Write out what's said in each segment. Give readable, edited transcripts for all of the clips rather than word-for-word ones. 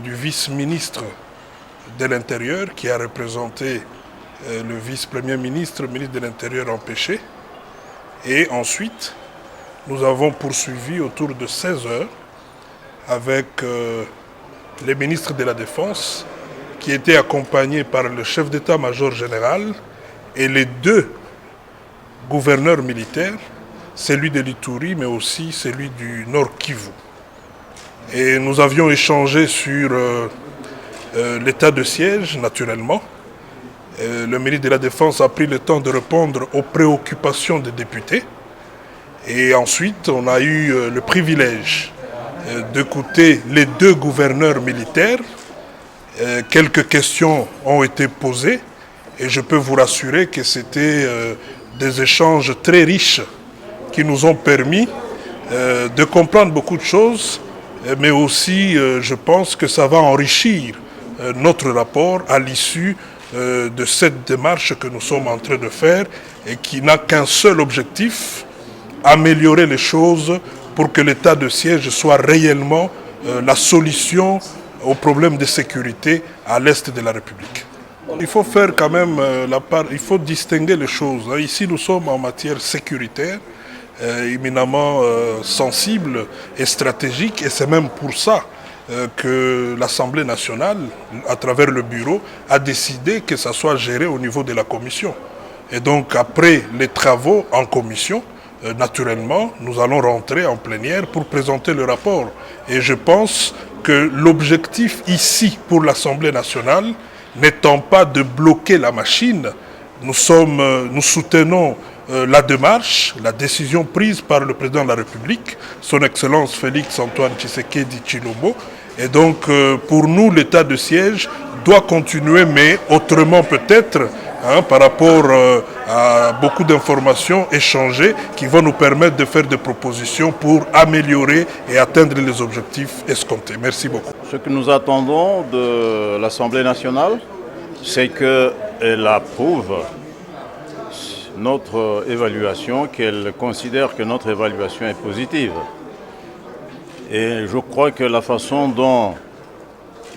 du vice-ministre de l'Intérieur qui a représenté le vice-premier ministre, ministre de l'Intérieur empêché. Et ensuite, nous avons poursuivi autour de 16 heures avec les ministres de la Défense qui étaient accompagnés par le chef d'état-major général et les deux gouverneurs militaires, celui de l'Ituri mais aussi celui du Nord Kivu. Et nous avions échangé sur l'état de siège, naturellement. Le ministre de la Défense a pris le temps de répondre aux préoccupations des députés. Et ensuite, on a eu le privilège d'écouter les deux gouverneurs militaires. Quelques questions ont été posées et je peux vous rassurer que c'était des échanges très riches qui nous ont permis de comprendre beaucoup de choses, mais aussi je pense que ça va enrichir notre rapport à l'issue de cette démarche que nous sommes en train de faire et qui n'a qu'un seul objectif, améliorer les choses pour que l'état de siège soit réellement la solution aux problèmes de sécurité à l'est de la République. Il faut faire quand même la part, il faut distinguer les choses. Ici, nous sommes en matière sécuritaire, éminemment sensible et stratégique, et c'est même pour ça que l'Assemblée nationale, à travers le bureau, a décidé que ça soit géré au niveau de la commission. Et donc, après les travaux en commission, naturellement, nous allons rentrer en plénière pour présenter le rapport. Et je pense que l'objectif ici pour l'Assemblée nationale, n'étant pas de bloquer la machine, nous soutenons la démarche, la décision prise par le président de la République, son Excellence Félix Antoine Tshisekedi Tshilombo. Et donc, pour nous, l'état de siège doit continuer, mais autrement peut-être, par rapport à beaucoup d'informations échangées qui vont nous permettre de faire des propositions pour améliorer et atteindre les objectifs escomptés. Merci beaucoup. Ce que nous attendons de l'Assemblée nationale, c'est qu'elle approuve notre évaluation, qu'elle considère que notre évaluation est positive. Et je crois que la façon dont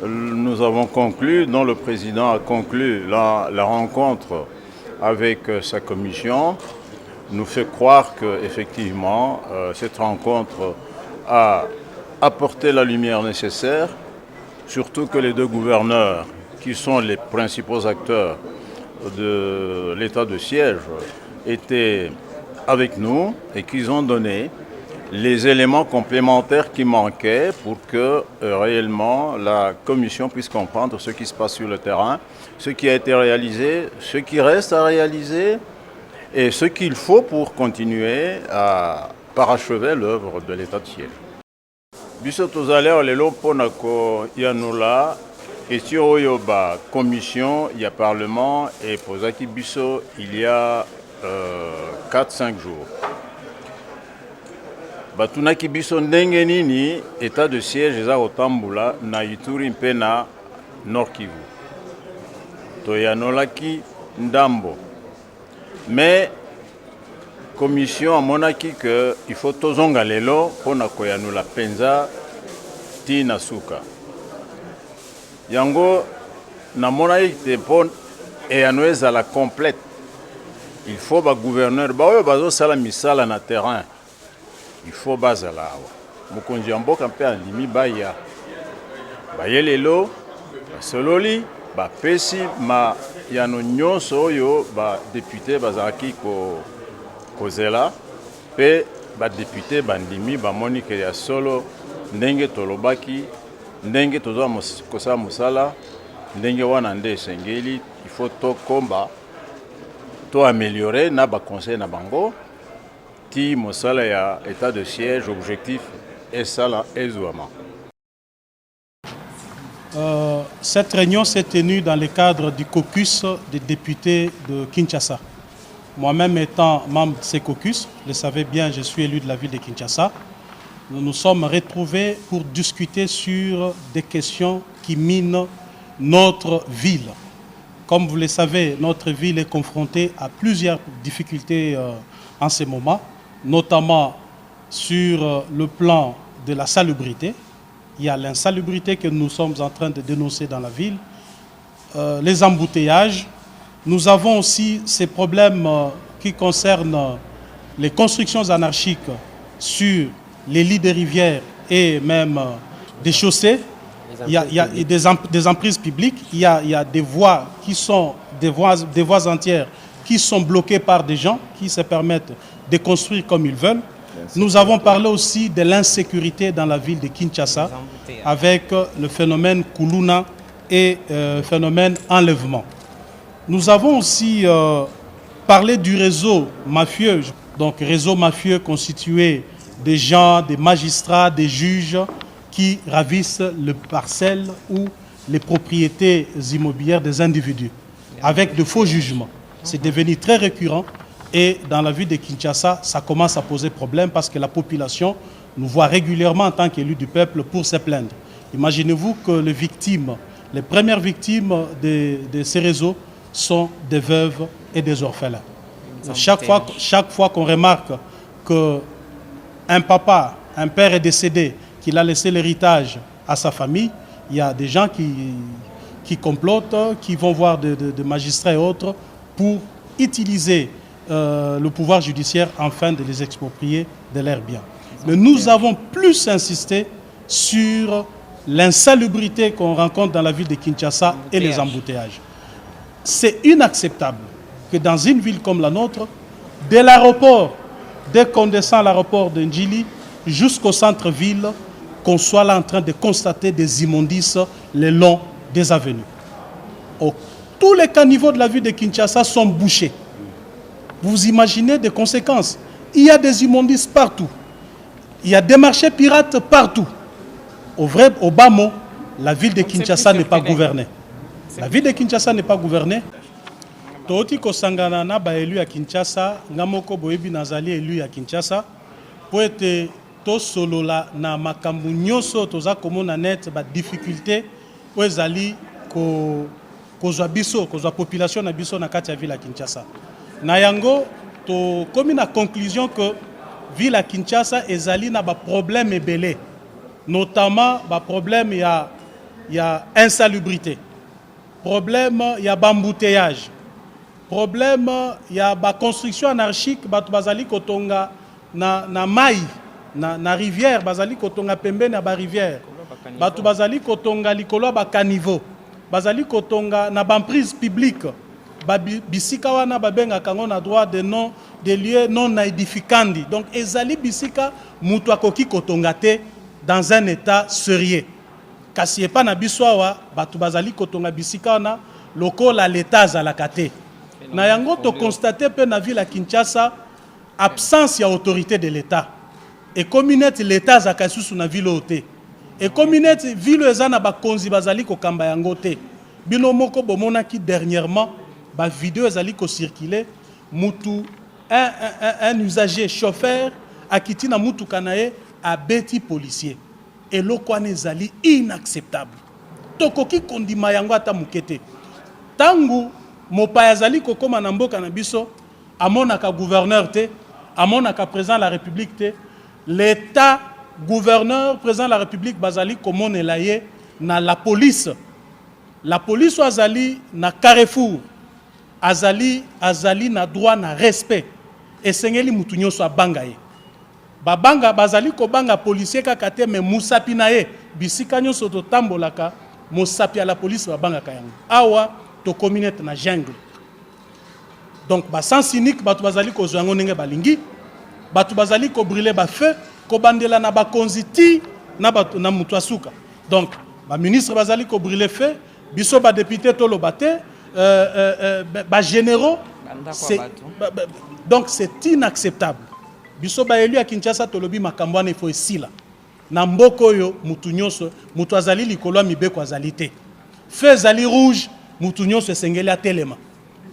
nous avons conclu, dont le président a conclu la rencontre avec sa commission, nous fait croire qu'effectivement, cette rencontre a apporté la lumière nécessaire, surtout que les deux gouverneurs, qui sont les principaux acteurs de l'état de siège, étaient avec nous et qu'ils ont donné les éléments complémentaires qui manquaient pour que réellement la commission puisse comprendre ce qui se passe sur le terrain, ce qui a été réalisé, ce qui reste à réaliser et ce qu'il faut pour continuer à parachever l'œuvre de l'état de siège. Biso tozaleo lelo pona ko yanula question oyo ba commission ya parlement et posaki biso il y a 4-5 jours. Batunaki biso ndenge nini état de siège eza kotambola na Ituri mpe na Nord Kivu. Toyanolaki ndambo. Mais commission amonaki que il faut tozonga lelo pona koyanula penza tina suka. Yango namonaki te pon eyano ezala complète. Il faut ba gouverneur ba oyo bazosala misala na terrain. Il faut bazala awa. Mokonzi ya mboka mpe andimi baya. Baye lelo basololi bapesi ma yano nyonso oyo ba député bazalaki kozela pe ba député bandimi bamoni ke ya solo ndenge tolobaki ndenge toza kosala mosala ndenge wana nde esengeli il faut tokomba to améliorer na ba conseil na bango ti mosala ya état de siège objectif esala ezwama. Cette réunion s'est tenue dans le cadre du caucus des députés de Kinshasa. Moi-même étant membre de ce caucus, vous le savez bien, je suis élu de la ville de Kinshasa. Nous nous sommes retrouvés pour discuter sur des questions qui minent notre ville. Comme vous le savez, notre ville est confrontée à plusieurs difficultés en ce moment, notamment sur le plan de la salubrité, il y a l'insalubrité que nous sommes en train de dénoncer dans la ville, les embouteillages. Nous avons aussi ces problèmes qui concernent les constructions anarchiques sur les lits des rivières et même des chaussées. Il y a des emprises publiques, il y a des voies qui sont des voies entières qui sont bloquées par des gens qui se permettent de construire comme ils veulent. Nous avons parlé aussi de l'insécurité dans la ville de Kinshasa avec le phénomène Kuluna et le phénomène enlèvement. Nous avons aussi parlé du réseau mafieux, donc réseau mafieux constitué des gens, des magistrats, des juges qui ravissent les parcelles ou les propriétés immobilières des individus avec de faux jugements. C'est devenu très récurrent et dans la ville de Kinshasa, ça commence à poser problème parce que la population nous voit régulièrement en tant qu'élus du peuple pour se plaindre. Imaginez-vous que les premières victimes de ces réseaux sont des veuves et des orphelins. Chaque fois qu'on remarque qu'un père est décédé, qu'il a laissé l'héritage à sa famille, il y a des gens qui complotent, qui vont voir des magistrats et autres pour utiliser le pouvoir judiciaire afin de les exproprier de leurs biens. Mais nous avons plus insisté sur l'insalubrité qu'on rencontre dans la ville de Kinshasa et les embouteillages. C'est inacceptable que dans une ville comme la nôtre, dès l'aéroport, dès qu'on descend à l'aéroport de Njili jusqu'au centre-ville, qu'on soit là en train de constater des immondices le long des avenues. Tous les caniveaux de la ville de Kinshasa sont bouchés. Vous imaginez des conséquences. Il y a des immondices partout. Il y a des marchés pirates partout. Au bas mot, la ville de Kinshasa n'est pas gouvernée. La ville de Kinshasa n'est pas gouvernée. Tooti kosangana na ba élu à Kinshasa, ngamoko boyebi nazali élu à Kinshasa, pour être to solola na makambu nyoso toza komona net ba difficulté po ezali kozwa biso, kozwa population na biso na kati ya ville à Kinshasa. Na yango to komi na conclusion que ville à Kinshasa ezali na ba problème ebele, notamment ba problème ya insalubrité, problème ya bambouteillage, problème ya ba construction anarchique, batu bazali kotonga na mai na rivière, bazali kotonga pembeni na ba rivière, batu bazali kotonga likolo ba caniveau, bazali kotonga na bamprise publique, bisika wana babenga kango na droit de lieux non édificandi. Donc ezali bisika mutu akoki kotonga te dans un état sérieux. Kasi epa na biswawa batu bazali kotonga bisika wana lokola l'état azalaka te. Na yango to constater pe na ville à Kinshasa absence ya autorité de l'état. Et communauté l'état azaka susu na ville ote. Et communauté ville eza na ba konzi bazali ko kamba yango te. Bino moko bomona ki dernièrement ba vidéo ezali ko circuler mutu un usager chauffeur akiti na mutu kanaye a beti policier. Et lokwane ezali inacceptable. Tokoki kondima yango ata mukete. Tangu mopaya ezali kokoma na mboka na biso amonaka gouverneur te, amonaka président de la République te, l'état gouverneur président de la République bazali komonela ye na la police. La police azali na carrefour, azali na droit na respect. Et sengeli mutu nyonso abanga ye. Babanga bazali ko banga policier kaka te mais musapi na ye bisika nyonso to tambolaka musapi à la police babanga kayango. Awa to communauté na jungle. Donc ba sens unique batu bazali ko zwango ndenge balingi, batu bazali ko brûler ba feu, ko bandela na ba konziti na batu na mutu asuka. Donc ba ministre bazali ko brûler feu, biso ba député to lobate, ba généraux, donc c'est inacceptable. Biso ba élu à Kinshasa tolobi makambo wana ifo esila. Na mboko yo mutu nyonso, mutu azali likolo mibeko azali te. Feu azali rouge, mutu nyonso esengeli atelema.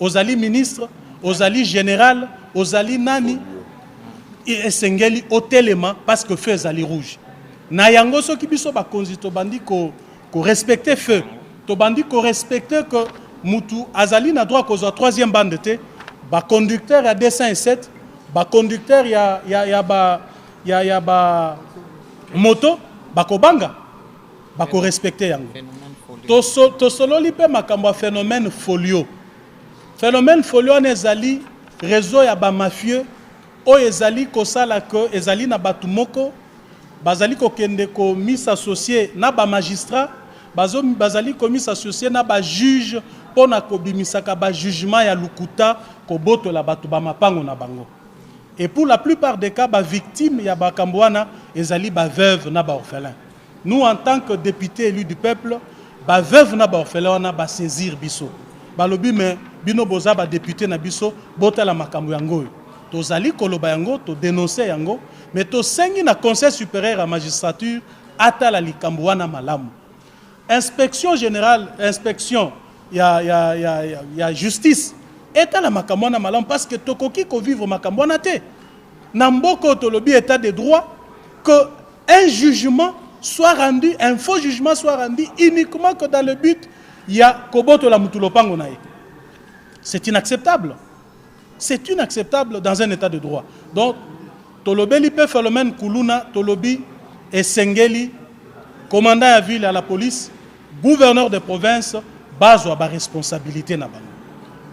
Ozali ministre, ozali général, ozali nani esengeli otelema parce que feu azali rouge. Na yango soki biso ba konzi to bandi ko respecter feu. To bandi ko respecter que mutu azali na droit kozwa troisième bande te, ba conducteur ya 207, ba conducteur ya ba moto bakobanga. bako respecter yango. To solo lipe makambo phénomène folio. Phénomène folio nezali réseau ya ba mafieux o ezali kosala que ezali na batu moko bazali ko kende ko mis associé na ba magistrat bazali ko mis associé na ba juge pona ko bimisaka ba jugement ya lukuta ko boto la batu ba mapango na bango. Et pour la plupart des cas ba victime ya ba kambwana ezali ba veuve na ba orphelin. Nous en tant que députés élus du peuple ba veuve na ba orphelin na ba saisir biso. Balobi me bino boza ba député na biso bota la makambo yango. Tozali koloba yango to dénoncer yango mais to sengi na conseil supérieur à magistrature ata la likambo wana malamu. Inspection générale, inspection ya justice eta la makambo wana malamu parce que tokoki ko vivre makambo wana te. Na mboko tolobi état de droit que un jugement soit rendu, un faux jugement soit rendu uniquement que dans le but il y a koboto la mutulopango na ye. C'est inacceptable. C'est inacceptable dans un état de droit. Donc, Tolobi Lipe Phénomène Koulouna, Tolobi et Sengeli, commandant à ville à la police, gouverneur de province, base à la responsabilité na bango.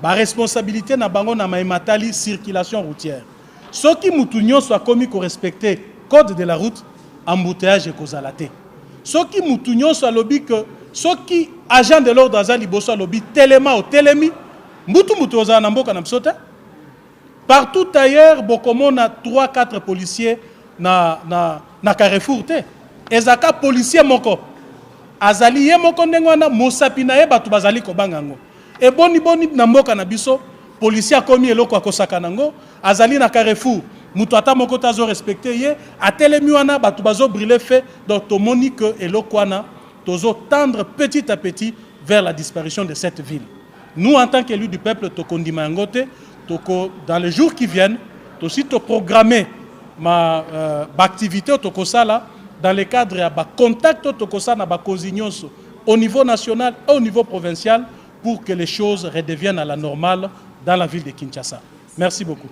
La responsabilité na bango na maimatali circulation routière. Ceux qui moutounio soit commis pour respecter code de la route, embouteillage et causalité. Ceux qui moutounio soit lobby que ceux qui agent de l'ordre azali bosso lobby téléma ou télémi, moutou moutoza na mboka na psota. Partout ailleurs, Bokomo na 3-4 policiers na Carrefour te. Ezaka policier moko. Azali ye moko ndengwana mosapina ye batu bazali ko bangango. E boni na mboka na biso, policier a komi eloko akosaka nango, azali na Carrefour. Mutu ata moko tazo respecter ye, atelemi wana batu bazo brûler fait, donc to moni que eloko wana tozo tendre petit à petit vers la disparition de cette ville. Nous en tant qu'élus du peuple to kondima ngote. Dans les jours qui viennent, aussi te programmer ma activité dans le cadre de contact au niveau national et au niveau provincial pour que les choses redeviennent à la normale dans la ville de Kinshasa. Merci beaucoup.